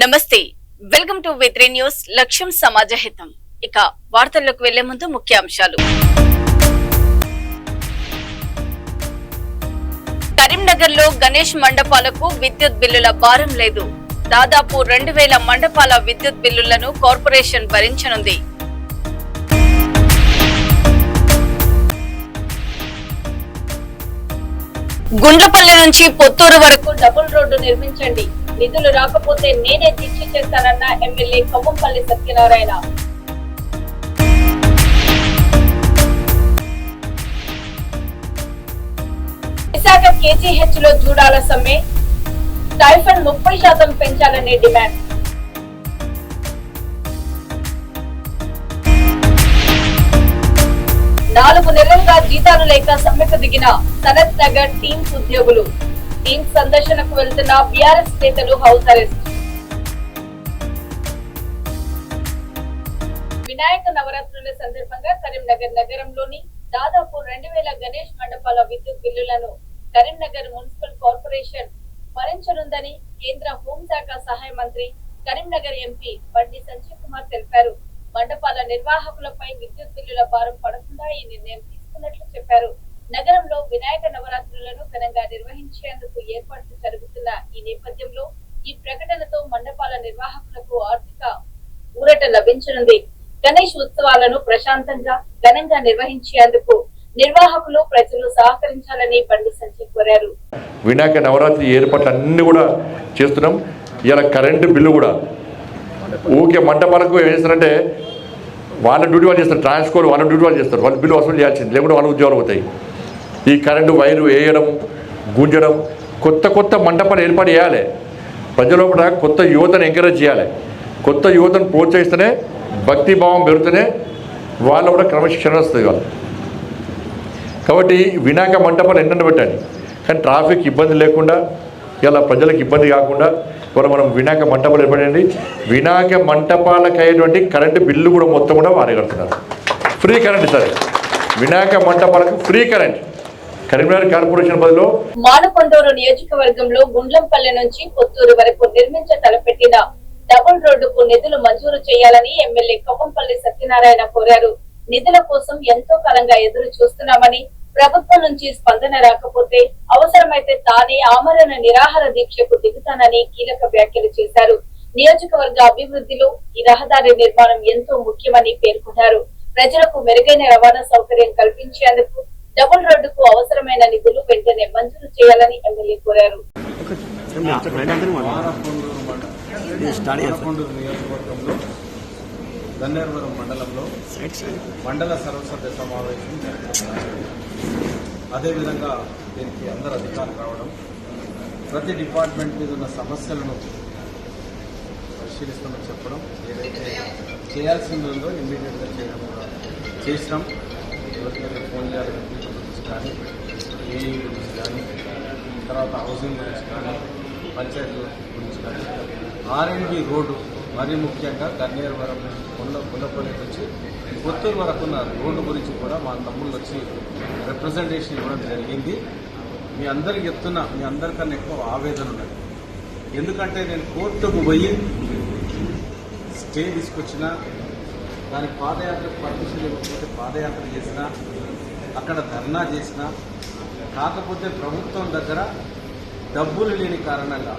నమస్తే, welcome to వి3 news. లక్ష్యం సమాజహితం. ఇక వార్తల్లోకి వెళ్లే ముందు ముఖ్యాంశాలు. కరీంనగర్ లో గణేష్ మండపాలకు విద్యుత్ బిల్లుల భారం లేదు. దాదాపు 2000 మండపాల విద్యుత్ బిల్లులను కార్పొరేషన్ భరించనుంది. గుండ్లపల్లి నుంచి పొత్తూరు వరకు డబుల్ రోడ్డు నిర్మించండి, నిధులు రాకపోతే నేనే దీక్ష చేస్తానన్న ఎమ్మెల్యే కవ్వంపల్లి సత్యనారాయణ. విశాఖ కేజీహెచ్ లో జూడాల సమ్మె, టైఫాయిడ్ 30% పెంచాలనే డిమాండ్. నాలుగు నెలలుగా జీతాలు లేక సమ్మెకు దిగిన సనత్ నగర్ టీమ్స్ ఉద్యోగులు. టీమ్ సందర్శనకు వెళ్తున్న బీఆర్ఎస్ నేతలు హౌస్ అరెస్ట్. వినాయక నవరాత్రుల సందర్భంగా కరీంనగర్ నగరంలోని దాదాపు 2000 గణేష్ మండపాల విద్యుత్ బిల్లులను కరీంనగర్ మున్సిపల్ కార్పొరేషన్ భరించనుందని కేంద్ర హోంశాఖ సహాయ మంత్రి, కరీంనగర్ ఎంపీ బండి సంజయ్ కుమార్ తెలిపారు. మండపాల నిర్వాహకులపై విద్యుత్ బిల్లుల భారం పడకుండా ఈ నిర్ణయం తీసుకున్నట్లు చెప్పారు. నగరంలో వినాయక నవరాత్రులను ఘనంగా నిర్వహించేందుకు ఏర్పాట్లు జరుగుతున్న ఈ నేపథ్యంలో ఈ ప్రకటనతో మండపాల నిర్వాహకులకు ఆర్థిక ఊరట లభించనుంది. గణేష్ ఉత్సవాలను ప్రశాంతంగా ఘనంగా నిర్వహించేందుకు నిర్వాహకులు, ప్రజలు సహకరించాలని బండి సంజయ్ కోరారు. వినాయక నవరాత్రి ఏర్పాట్లు అన్ని కూడా చేస్తున్నాం. ఇలా కరెంటు బిల్లు కూడా ఊకే మండపాలకు ఏం చేస్తారంటే వాళ్ళ డ్యూటీ వాళ్ళు చేస్తారు, ట్రాన్స్కోర్ వాళ్ళ డ్యూటీ వాళ్ళు చేస్తారు, వాళ్ళ బిల్లు వసూలు చేయాల్సింది, లేకుంటే వాళ్ళ ఉద్యోగాలు పోతాయి. ఈ కరెంటు వైరు వేయడం, గుంజడం, కొత్త మండపాలు ఏర్పాటు చేయాలి. ప్రజల కొత్త యువతను ఎంకరేజ్ చేయాలి. కొత్త యువతను ప్రోత్సహిస్తేనే భక్తిభావం పెరుగుతూనే వాళ్ళు కూడా క్రమశిక్షణ వస్తుంది వాళ్ళు. కాబట్టి వినాయక మంటపాలు ఎన్నెన్న పెట్టండి, కానీ ట్రాఫిక్ ఇబ్బంది లేకుండా, ఇలా ప్రజలకు ఇబ్బంది కాకుండా కూడా మనం వినాయక మంటపాలు ఏర్పడండి. వినాయక మంటపాలకు అయ్యేటువంటి కరెంటు బిల్లు కూడా మొత్తం కూడా వారే కడుతున్నారు. ఫ్రీ కరెంట్ సరే, వినాయక మంటపాలకు ఫ్రీ కరెంట్ కరీంనగర్ కార్పొరేషన్ బదులు. మానకొండూరు నియోజకవర్గంలో గుండ్లంపల్లి నుంచి పొత్తూరు వరకు నిర్మించ తలపెట్టిన డబుల్ రోడ్డుకు నిధులు మంజూరు చేయాలని ఎమ్మెల్యే కవ్వంపల్లి సత్యనారాయణ కోరారు. నిధుల కోసం ఎంతో కాలంగా ఎదురు చూస్తున్నామని, ప్రభుత్వం నుంచి స్పందన రాకపోతే అవసరమైతే తానే ఆమరణ నిరాహార దీక్షకు దిగుతానని కీలక వ్యాఖ్యలు చేశారు. నియోజకవర్గ అభివృద్ధిలో ఈ రహదారి నిర్మాణం ఎంతో ముఖ్యమని పేర్కొన్నారు. ప్రజలకు మెరుగైన రవాణా సౌకర్యం కల్పించేందుకు డబుల్ రోడ్డుకు అవసరమైన నిధులు వెంటనే మంజూరు చేయాలని ఎమ్మెల్యే కోరారు. నియోజకవర్గంలో గన్నేరువరం మండలంలో మండల సర్వసభ్య సమావేశం జరుగుతుంది. అదేవిధంగా దీనికి అందరు అధికారులు రావడం, ప్రతి డిపార్ట్మెంట్ మీద ఉన్న సమస్యలను పరిశీలిస్తామని చెప్పడం, ఏదైతే చేయాల్సింది ఉందో ఇమ్మీడియట్గా చేయడం కూడా చేసినాం. ఫోన్ చేయాలి గురించి కానీ, ఏఈ గురించి కానీ, తర్వాత హౌసింగ్ గురించి కానీ, పంచాయతీ గురించి కానీ, ఆర్ఎన్బి రోడ్డు మరీ ముఖ్యంగా గన్నేరువరం గుండ్లపల్లి నుంచి పొత్తూరు వరకు ఉన్న రోడ్డు గురించి కూడా మా తమ్ముళ్ళు వచ్చి రిప్రజెంటేషన్ ఇవ్వడం జరిగింది. మీ అందరికి చెప్తున్నా, మీ అందరికన్నా ఎక్కువ ఆవేదన ఉన్నది. ఎందుకంటే నేను కోర్టుకు పోయి స్టే తీసుకొచ్చినా, దానికి పాదయాత్రకు పర్మిషన్ ఇవ్వకపోతే పాదయాత్ర చేసినా, అక్కడ ధర్నా చేసినా, కాకపోతే ప్రభుత్వం దగ్గర డబ్బులు లేని కారణంగా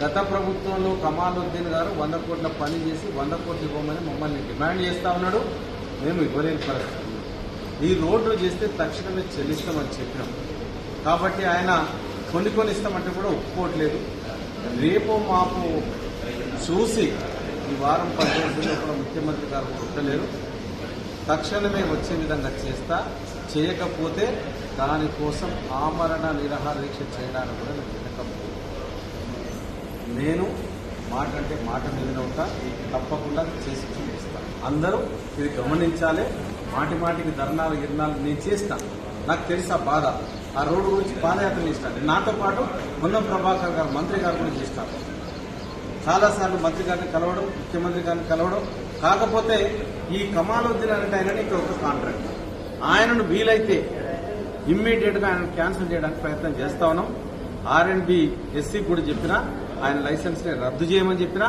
గత ప్రభుత్వంలో కమాలుద్దీన్ గారు 100 కోట్ల పని చేసి 100 కోట్లు ఇవ్వమని మమ్మల్ని డిమాండ్ చేస్తూ ఉన్నాడు. మేము ఇవ్వలేని పరిస్థితి. ఈ రోడ్డు చేస్తే తక్షణమే చెల్లిస్తామని చెప్పినాం. కాబట్టి ఆయన కొన్ని ఇస్తామంటే కూడా ఒప్పుకోవట్లేదు. రేపు మాకు చూసి ఈ వారం 10 రోజుల్లో కూడా ముఖ్యమంత్రి గారు ఉండలేరు. తక్షణమే వచ్చే విధంగా చేస్తా, చేయకపోతే దానికోసం ఆమరణ నిరాహార దీక్ష చేయడానికి కూడా నేను వెనకపోతే, నేను మాట అంటే మాట మీదనే ఉంటా, తప్పకుండా చేసి చూపిస్తాను. అందరూ ఇది గమనించాలి. మాటికి ధర్నాలు నేను చేస్తాను. నాకు తెలుసు ఆ బాధ. ఆ రోడ్డు గురించి పాదయాత్ర చేస్తాను. నాతో పాటు పొన్నం ప్రభాకర్ గారు మంత్రి గారు కూడా చేస్తాను. చాలాసార్లు మంత్రి గారిని కలవడం, ముఖ్యమంత్రి గారిని కలవడం. కాకపోతే ఈ కమాలుద్దీన్ అంటే ఆయనని ఇక్కడ ఒక కాంట్రాక్ట్, ఆయనను వీలైతే ఇమ్మీడియట్గా ఆయన క్యాన్సిల్ చేయడానికి ప్రయత్నం చేస్తా ఉన్నాం. ఆర్ఎండ్బి ఎస్సీ కూడా చెప్పినా ఆయన లైసెన్స్ని రద్దు చేయమని చెప్పినా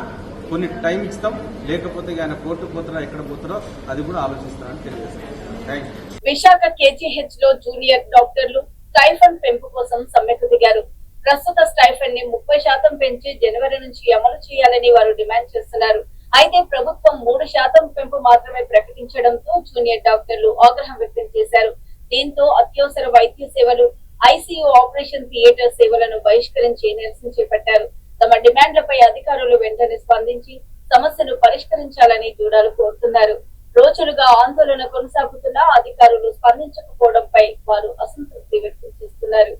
కొన్ని టైం ఇస్తాం, లేకపోతే ఆయన కోర్టుకు పోతారా ఎక్కడ పోతారో అది కూడా ఆలోచిస్తారని తెలియజేస్తాం. Thank you. విశాఖ KGH లో జూనియర్ డాక్టర్లు స్టైఫండ్ పెంపు కోసం సమ్మెకు దిగారు. ప్రస్తుత స్టైఫండ్ ని 30% పెంచి జనవరి నుంచి అమలు చేయాలని వారు డిమాండ్ చేస్తున్నారు. అయితే ప్రభుత్వం 3% పెంపు మాత్రమే ప్రకటించడంతో జూనియర్ డాక్టర్లు ఆగ్రహం వ్యక్తం చేశారు. దీంతో అత్యవసర వైద్య సేవలు, ICU ఆపరేషన్ థియేటర్ సేవలను బహిష్కరించి నిరసన చేపట్టారు. తమ డిమాండ్లపై అధికారులు వెంటనే స్పందించి సమస్యను పరిష్కరించాలని దూడాలు కోరుతున్నారు. రోజులుగా ఆందోళన కొనసాగుతున్నా అధికారులు స్పందించకపోవడంపై వారు అసంతృప్తి వ్యక్తం చేస్తున్నారు.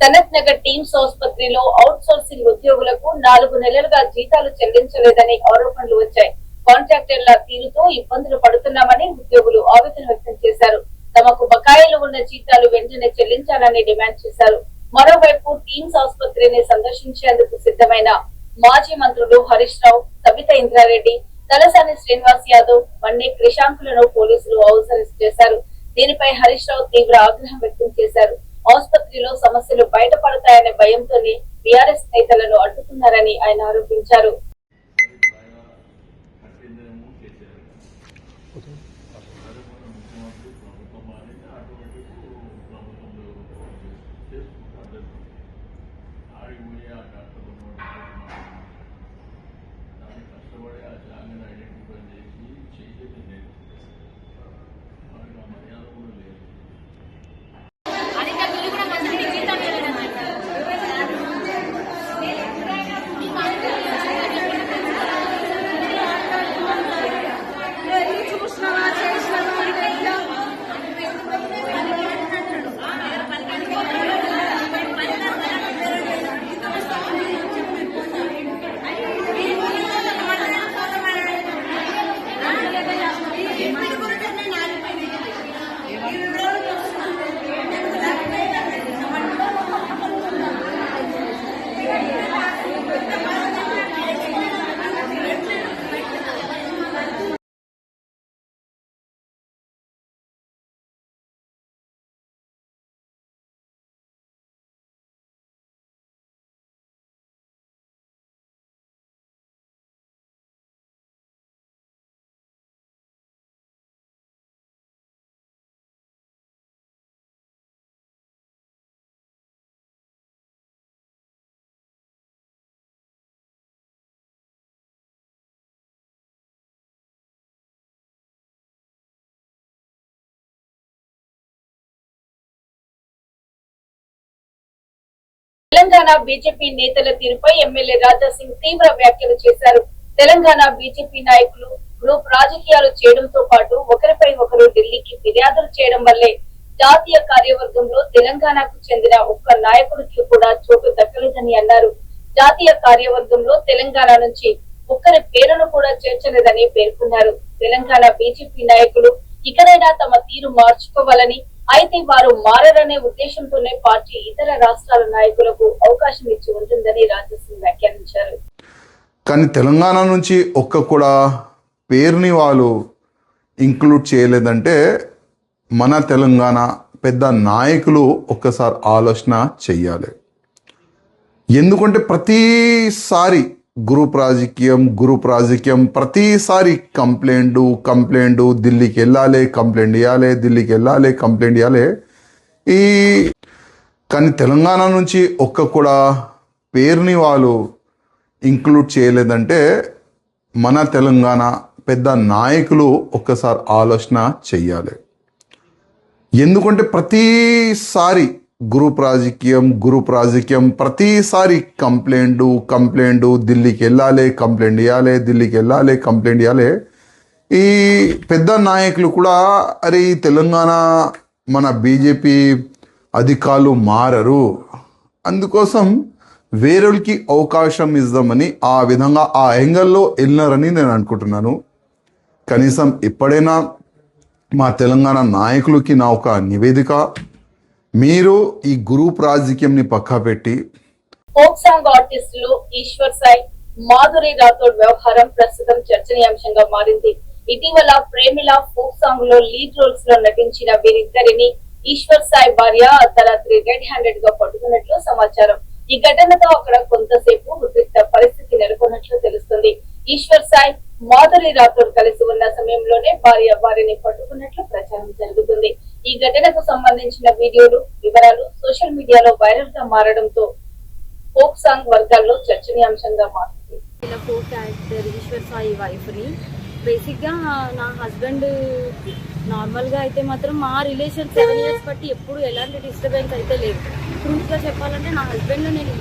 సనత్ నగర్ టీమ్స్ ఆసుపత్రిలో అవుట్ సోర్సింగ్ ఉద్యోగులకు 4 నెలలుగా జీతాలు చెల్లించలేదని ఆరోపణలు వచ్చాయి. కాంట్రాక్టర్ల తీరుతో ఇబ్బందులు పడుతున్నామని ఉద్యోగులు ఆవేదన వ్యక్తం చేశారు. తమకు బకాయిలు ఉన్న జీతాలు వెంటనే చెల్లించాలని డిమాండ్ చేశారు. మరోవైపు టీమ్స్ ఆసుపత్రిని సందర్శించేందుకు సిద్ధమైన మాజీ మంత్రులు హరీష్ రావు, సబితా ఇంద్రారెడ్డి, తలసాని శ్రీనివాస్ యాదవ్, మన్నే క్రిషాంకులను పోలీసులు హౌస్ అరెస్ట్ చేశారు. దీనిపై హరీష్ రావు తీవ్ర ఆగ్రహం వ్యక్తం చేశారు. ఆసుపత్రిలో సమస్యలు బయటపడతాయనే భయంతోనే బీఆర్ఎస్ నేతలను అడ్డుకున్నారని ఆయన ఆరోపించారు. తెలంగాణ బీజేపీ నేతల తీరుపై ఎమ్మెల్యే రాజాసింగ్ తీవ్ర వ్యాఖ్యలు చేశారు. తెలంగాణ బీజేపీ నాయకులు గ్రూప్ రాజకీయాలు చేయడంతో పాటు ఒకరిపై ఒకరు ఢిల్లీకి ఫిర్యాదులు చేయడం వల్లే జాతీయ కార్యవర్గంలో తెలంగాణకు చెందిన ఒక్క నాయకుడికి కూడా చోటు దక్కలేదని అన్నారు. జాతీయ కార్యవర్గంలో తెలంగాణ నుంచి ఒక్కరి పేరును కూడా చేర్చలేదని పేర్కొన్నారు. తెలంగాణ బీజేపీ నాయకులు ఇకనైనా తమ తీరు మార్చుకోవాలని, అయితే వారు మారనే ఉద్దేశంతోనే పార్టీ ఇతర రాష్ట్రాల నాయకులకు అవకాశం ఇచ్చి ఉంటుందని రాజాసింగ్ వ్యాఖ్యానించారు. కానీ తెలంగాణ నుంచి ఒక్క కూడా పేరుని వాళ్ళు ఇంక్లూడ్ చేయలేదంటే మన తెలంగాణ పెద్ద నాయకులు ఒక్కసారి ఆలోచన చెయ్యాలి. ఎందుకంటే ప్రతిసారి గ్రూప్ రాజకీయం ప్రతిసారి కంప్లైంట్ ఢిల్లీకి వెళ్ళాలి, కంప్లైంట్ ఇవ్వాలి. కానీ తెలంగాణ నుంచి ఒక్క కూడా పేరుని వాళ్ళు ఇంక్లూడ్ చేయలేదంటే మన తెలంగాణ పెద్ద నాయకులు ఒక్కసారి ఆలోచన చెయ్యాలి. ఎందుకంటే ప్రతిసారి గురు రాజకీయం ప్రతిసారి కంప్లైంట్ ఢిల్లీకి వెళ్ళాలి, కంప్లైంట్ ఇవ్వాలి, ఢిల్లీకి వెళ్ళాలి, కంప్లైంట్ ఇవ్వాలి. ఈ పెద్ద నాయకులు కూడా అరే ఈ తెలంగాణ మన బీజేపీ అధికారులు మారరు, అందుకోసం వేరేకి అవకాశం ఇద్దామని ఆ విధంగా ఆ యాంగిల్లో వెళ్ళినారని నేను అనుకుంటున్నాను. కనీసం ఎప్పుడైనా మా తెలంగాణ నాయకులకి నా ఒక నివేదిక, మీరు ఈ గ్రూప్ రాజకీయంని పక్కా పెట్టి ఫోక్ సాంగ్ ఆర్టిస్టులు ఈశ్వర్ సాయి, మాధురి రాథోడ్ వ్యవహారం ప్రస్తుతం చర్చనీయాంశంగా మారింది. ఇటీవల ప్రేమిల ఫోక్ సాంగ్ లో లీడ్ రోల్స్ లో నటించిన వీరిద్దరిని ఈశ్వర్ సాయి భార్య అర్ధరాత్రి రెడ్ హ్యాండెడ్ గా పట్టుకున్నట్లు సమాచారం. ఈ ఘటనతో అక్కడ కొంతసేపు ఉద్రిక్త పరిస్థితి నెలకొన్నట్లు తెలుస్తుంది. ఈశ్వర్ సాయి, మాధురి రాథోడ్ కలిసి ఉన్న సమయంలోనే భార్య వారిని పట్టుకున్నట్లు ప్రచారం జరుగుతుంది. ఈ ఘటనకు సంబంధించిన వీడియోలు, వివరాలు సోషల్ మీడియాలో వైరల్ గా మారడంతో ఫోక్ సాంగ్ వర్గాల్లో చర్చనీయాంశంగా మారింది. ఫోక్ యాక్టర్ ఈశ్వర్ సాయి వైఫ్ని బేసిక్గా నా హస్బెండ్ నార్మల్గా అయితే మాత్రం మా రిలేషన్ 7 years బట్టి ఎప్పుడు ఎలాంటి డిస్టర్బెన్స్ అయితే లేదు. ప్రూఫ్గా చెప్పాలంటే నా హస్బెండ్ నేను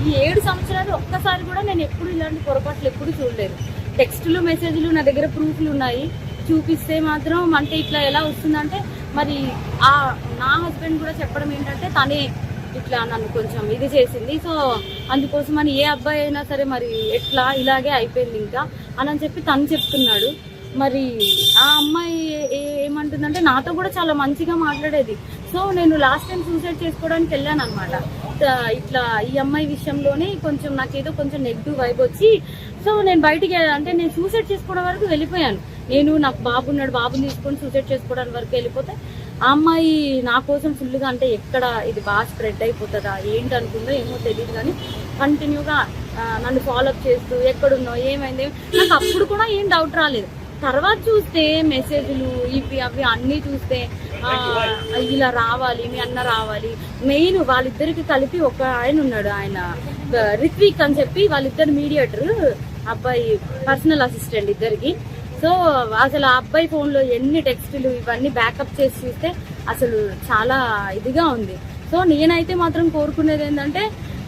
ఈ 7 సంవత్సరాలు ఒక్కసారి కూడా నేను ఎప్పుడు ఇలాంటి పొరపాట్లు ఎప్పుడు చూడలేదు. టెక్స్టులు, మెసేజ్లు నా దగ్గర ప్రూఫ్లు ఉన్నాయి. చూపిస్తే మాత్రం అంటే ఇట్లా ఎలా వస్తుందంటే మరి నా హస్బెండ్ కూడా చెప్పడం ఏంటంటే తనే ఇట్లా నన్ను కొంచెం ఇది చేసింది, సో అందుకోసం అని ఏ అబ్బాయి అయినా సరే మరి ఎట్లా ఇలాగే అయిపోయింది ఇంకా అని చెప్పి తను చెప్తున్నాడు. మరి ఆ అమ్మాయి ఏమంటుందంటే నాతో కూడా చాలా మంచిగా మాట్లాడేది. సో నేను లాస్ట్ టైం సూసైడ్ చేసుకోవడానికి వెళ్ళాను అనమాట. ఇట్లా ఈ అమ్మాయి విషయంలోనే కొంచెం నాకేదో కొంచెం నెగిటివ్ వైబ్ వచ్చి సో నేను బయటికి అంటే నేను సూసైడ్ చేసుకోవడం వరకు వెళ్ళిపోయాను. నాకు బాబున్నాడు, బాబుని తీసుకొని సూసైడ్ చేసుకోవడానికి వరకు వెళ్ళిపోతే ఆ అమ్మాయి నా కోసం ఫుల్గా అంటే ఎక్కడ ఇది బాగా స్ప్రెడ్ అయిపోతుందా ఏంటి అనుకుందో ఏమో తెలియదు, కానీ కంటిన్యూగా నన్ను ఫాలోఅప్ చేస్తూ ఎక్కడున్నావు ఏమైంది నాకు అప్పుడు కూడా ఏం డౌట్ రాలేదు. తర్వాత చూస్తే మెసేజ్లు ఇవి అవి అన్నీ చూస్తే ఇలా రావాలి, మీ అన్న రావాలి. మెయిన్ వాళ్ళిద్దరికి కలిపి ఒక ఆయన ఉన్నాడు, ఆయన రిత్విక్ అని చెప్పి, వాళ్ళిద్దరు మీడియేటర్, అబ్బాయి పర్సనల్ అసిస్టెంట్ ఇద్దరికి. సో అసలు ఆ అబ్బాయి ఫోన్లో ఎన్ని టెక్స్టులు ఇవన్నీ బ్యాకప్ చేసి చూస్తే అసలు చాలా ఇదిగా ఉంది. సో నేనైతే మాత్రం కోరుకునేది ఏంటంటే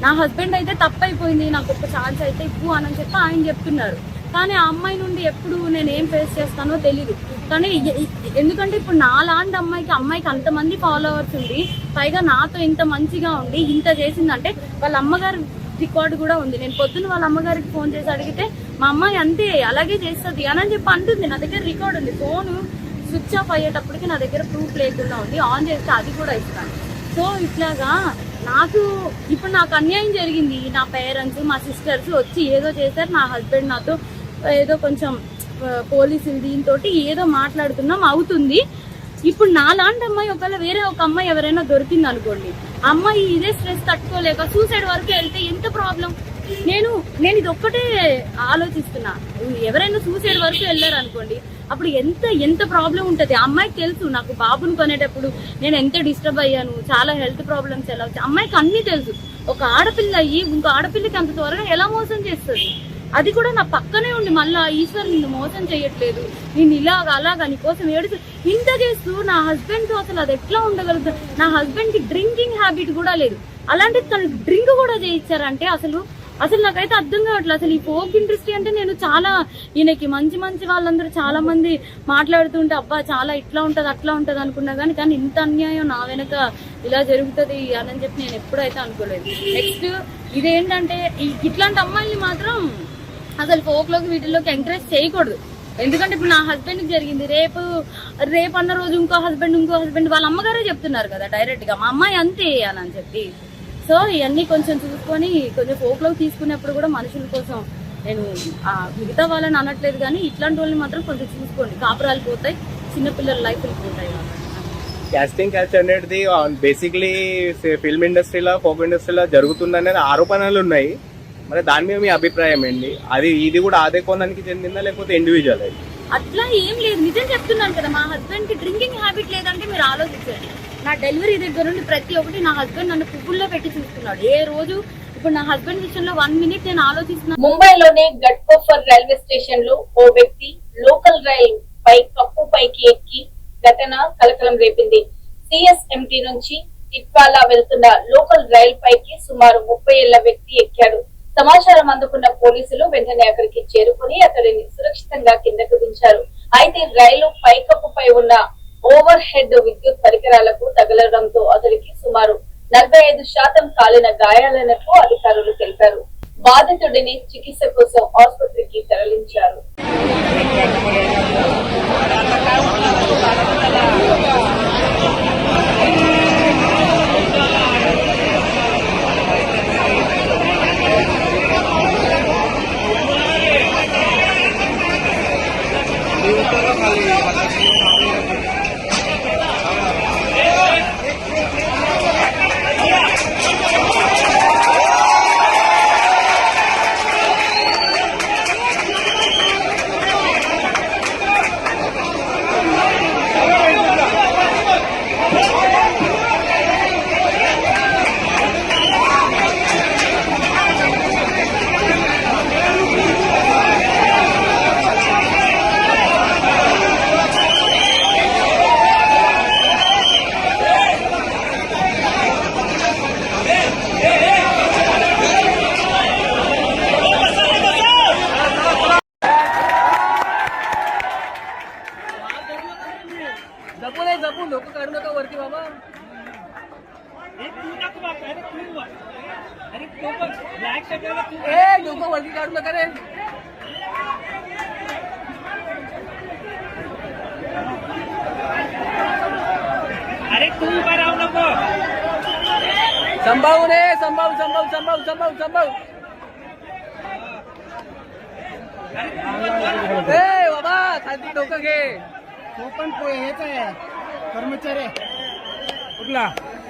నా హస్బెండ్ అయితే తప్పైపోయింది, నాకు ఒక ఛాన్స్ అయితే ఇవ్వు అని చెప్పి ఆయన చెప్తున్నారు. కానీ ఆ అమ్మాయి నుండి ఎప్పుడు నేను ఏం ఫేస్ చేస్తానో తెలీదు. కానీ ఎందుకంటే ఇప్పుడు నాలాంటి అమ్మాయికి అంతమంది ఫాలోవర్స్ ఉండి పైగా నాతో ఇంత మంచిగా ఉండి ఇంత చేసిందంటే వాళ్ళ అమ్మగారు రికార్డు కూడా ఉంది. నేను పొద్దున్న వాళ్ళ అమ్మగారికి ఫోన్ చేసి అడిగితే మా అమ్మాయి అంతే అలాగే చేస్తుంది అని చెప్పి అంటుంది. నా దగ్గర రికార్డు ఉంది. ఫోను స్విచ్ ఆఫ్ అయ్యేటప్పటికి నా దగ్గర ప్రూఫ్ లేకుండా ఉంది, ఆన్ చేస్తే అది కూడా ఇస్తాను. సో ఇట్లాగా ఇప్పుడు నాకు అన్యాయం జరిగింది. నా పేరెంట్స్, మా సిస్టర్స్ వచ్చి ఏదో చేశారు. నా హస్బెండ్ నాతో ఏదో కొంచెం పోలీసులు దీంతో ఏదో మాట్లాడుతున్నాం అవుతుంది. ఇప్పుడు నాలాంటి అమ్మాయి ఒకవేళ వేరే ఒక అమ్మాయి ఎవరైనా దొరికింది అనుకోండి, అమ్మాయి ఇదే స్ట్రెస్ తట్టుకోలేక సూసైడ్ వరకు వెళ్తే ఎంత ప్రాబ్లం. నేను ఇది ఒక్కటే ఆలోచిస్తున్నా, ఎవరైనా సూసైడ్ వరకు వెళ్ళారు అనుకోండి అప్పుడు ఎంత ప్రాబ్లం ఉంటుంది. అమ్మాయికి తెలుసు నాకు బాబుని కొనేటప్పుడు నేను ఎంత డిస్టర్బ్ అయ్యాను, చాలా హెల్త్ ప్రాబ్లమ్స్ ఎలా వచ్చాయి అమ్మాయికి అన్నీ తెలుసు. ఒక ఆడపిల్ల అయ్యి ఇంకో ఆడపిల్లకి అంత త్వరగా ఎలా మోసం చేస్తుంది. అది కూడా నా పక్కనే ఉండి మళ్ళా ఈశ్వర్ నిన్ను మోసం చేయట్లేదు, నేను అలాగా నీకోసం ఏడుచు ఇంత చేస్తూ నా హస్బెండ్తో అసలు అది ఎట్లా ఉండగలుగుతుంది. నా హస్బెండ్కి డ్రింకింగ్ హ్యాబిట్ కూడా లేదు, అలాంటి తను డ్రింక్ కూడా చేయించారంటే అసలు నాకైతే అర్థం కావట్లేదు. అసలు ఈ ఫోక్ ఇండస్ట్రీ అంటే నేను చాలా ఈయనకి మంచి వాళ్ళందరూ చాలా మంది మాట్లాడుతుంటే అబ్బా చాలా ఇట్లా ఉంటుంది అట్లా ఉంటుంది అనుకున్నా కానీ ఇంత అన్యాయం నా వెనక ఇలా జరుగుతుంది అని చెప్పి నేను ఎప్పుడైతే అనుకోలేదు. నెక్స్ట్ ఇదేంటంటే ఇట్లాంటి అమ్మాయిని మాత్రం అసలు ఫోక్లోకి వీటిల్లోకి ఎంకరేజ్ చేయకూడదు. ఎందుకంటే ఇప్పుడు నా హస్బెండ్కి జరిగింది, రేపు అన్న రోజు ఇంకో హస్బెండ్ వాళ్ళ అమ్మగారే చెప్తున్నారు కదా డైరెక్ట్గా మా అమ్మాయి అంతే అని చెప్పి. సో ఇవన్నీ కొంచెం చూసుకొని కొంచెం ఫోక్లోకి తీసుకునేప్పుడు కూడా మనుషుల కోసం నేను మిగతా వాళ్ళని అనట్లేదు, కానీ ఇట్లాంటి వాళ్ళని మాత్రం కొంచెం చూసుకోండి. కాపురాలు పోతాయి, చిన్నపిల్లల లైఫ్లు పోతాయి. క్యాస్టింగ్ క్యాచ్ అనేది బేసిక్లీ ఫిల్మ్ ఇండస్ట్రీలో ఫోక్ ఇండస్ట్రీలో జరుగుతుందనేది ఆరోపణలు ఉన్నాయి. మరి దాని మీద మీ అభిప్రాయం ఏంటి? ఇది కూడా అదే కోణానికి చెందిందా లేకపోతే ఇండివిజువల్? అట్లా ఏం లేదు, నిజం చెప్తున్నాను కదా. మా హస్బెండ్ కి డ్రింకింగ్ హ్యాబిట్ లేదంటే మీరు ఆలోచించండి. నా డెలివరీ దగ్గర నుండి ప్రతి ఒక్కటి నా హస్బెండ్ నన్ను పువ్వుల్లో పెట్టి చూస్తున్నాడు ఏ రోజు. ఇప్పుడు నా హస్బెండ్ విషయంలో 1 minute నేను ఆలోచిస్తున్నాను. ముంబైలోని గట్కోఫర్ రైల్వే స్టేషన్ లో ఓ వ్యక్తి లోకల్ రైల్ పై కప్పు పైకి ఎక్కి ఘటన కలకలం రేపింది. సిఎస్ఎంటీ నుంచి టిట్వాలా వెళ్తున్న లోకల్ రైలు పైకి సుమారు 30 ఏళ్ల వ్యక్తి ఎక్కాడు. సమాచారం అందుకున్న పోలీసులు వెంటనే అక్కడికి చేరుకుని అతడిని సురక్షితంగా కిందకు దించారు. అయితే రైలు పైకప్పుపై ఉన్న ఓవర్ హెడ్ విద్యుత్ పరికరాలకు తగలడంతో అతడికి సుమారు 45% కాలిన గాయాలైనట్లు అధికారులు తెలిపారు. బాధితుడిని చికిత్స కోసం ఆసుపత్రికి తరలించారు. अरे तू उभा राहू नको. संभाव रे संभाव संभाव संभाव संभाव संभाव ए बाबा खाली डोकं घे. तो पण हेच आहे कर्मचारी कुठला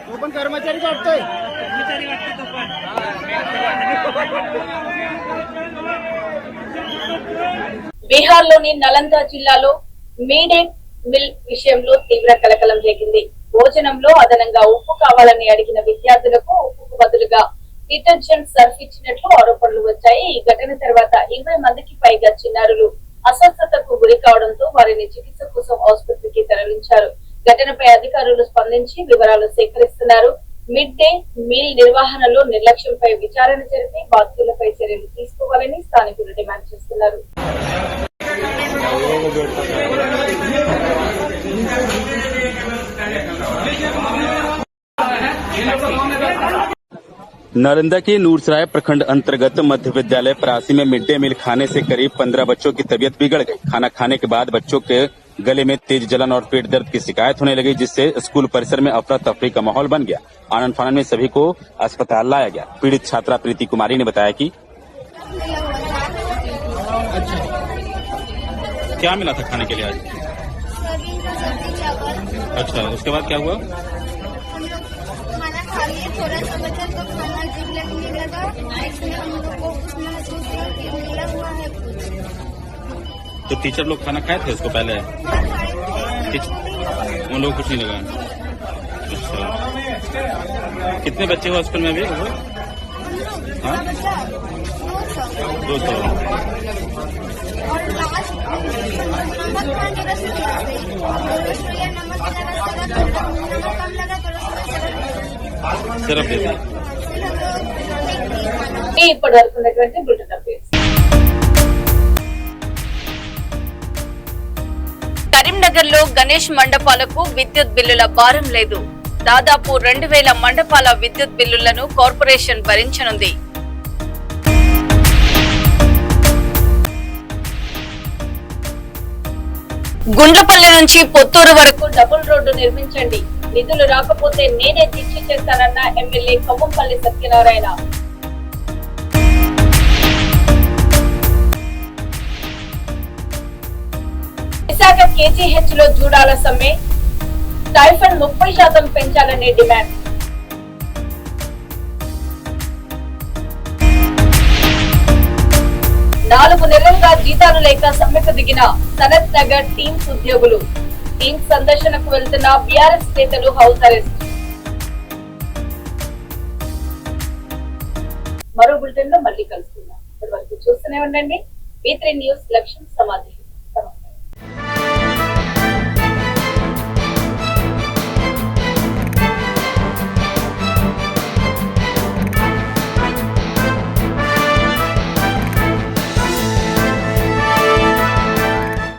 तो पण कर्मचारी वाटतोय कर्मचारी वाटतो तो पण. బీహార్లోని నలంద జిల్లాలో మీడే మిల్ విషయంలో తీవ్ర కలకలం రేగింది. భోజనంలో అదనంగా ఉప్పు కావాలని అడిగిన విద్యార్థులకు ఉప్పుకు బదులుగా డిటర్జెంట్ సర్ఫ్ ఇచ్చినట్లు ఆరోపణలు వచ్చాయి. ఈ ఘటన తర్వాత 20 మందికి పైగా చిన్నారులు అస్వస్థతకు గురి కావడంతో వారిని చికిత్స కోసం ఆసుపత్రికి తరలించారు. ఘటనపై అధికారులు స్పందించి వివరాలు సేకరిస్తున్నారు. మిడ్ డే మీల్ నిర్వహణలో నిర్లక్ష్యంపై విచారణ జరిపి బాధ్యులపై చర్యలు తీసుకోవాలని స్థానికులు డిమాండ్ చేస్తున్నారు. नालंदा के नूरसराय प्रखंड अंतर्गत मध्य विद्यालय परासी में मिड डे मील खाने से करीब 15 बच्चों की तबीयत बिगड़ गई. खाना खाने के बाद बच्चों के गले में तेज जलन और पेट दर्द की शिकायत होने लगी, जिससे स्कूल परिसर में अफरा तफरी का माहौल बन गया. आनन फानन में सभी को अस्पताल लाया गया. पीड़ित छात्रा प्रीति कुमारी ने बताया कि क्या मिला था खाने के लिए आज? अच्छा, उसके बाद क्या हुआ? खाना खा लिए, थोड़ा सा बचा तो खाना अजीब लगने लगा. इसलिए हम लोग को कुछ महसूस हुआ कि मिला हुआ है कुछ. तो टीचर लोग खाना खाए थे उसको पहले? उन लोग कुछ नहीं लगा. अच्छा, कितने बच्चे हो हॉस्पिटल में अभी? हाँ, 200. और लास्ट नमक खाने का नमक कम लगा तो सिर्फ दे दिया. ఇప్పటి వరకు ఉన్నటువంటి బులెటిన్ అప్డేట్స్. కరీంనగర్ లో గణేష్ మండపాలకు విద్యుత్ బిల్లుల భారం లేదు. దాదాపు 2000 మండపాల విద్యుత్ బిల్లులను కార్పొరేషన్ భరించనుంది. గుండ్లపల్లి నుంచి పొత్తూరు వరకు డబుల్ రోడ్డు నిర్మించండి, నిధులు రాకపోతే నేనే దీక్ష చేస్తానన్న ఎమ్మెల్యే కొమ్మంపల్లి సత్యనారాయణ. విశాఖ కేజీహెచ్ లో జూడాల సమ్మె, స్టైఫండ్ 30% పెంచాలనే డిమాండ్. నాలుగు నెలలుగా జీతాలు లేక సమ్మెకు దిగిన సనత్ నగర్ టీమ్స్ ఉద్యోగులు. టీమ్స్ సందర్శనకు వెళ్తున్న బీఆర్ఎస్ నేతలు హౌస్ అరెస్ట్. మరో బులెటిన్ లో మళ్ళీ కలుసుకుందాం. ఇప్పటి వరకు చూస్తూనే ఉండండి. B3 news. లక్ష్యం సమాధి.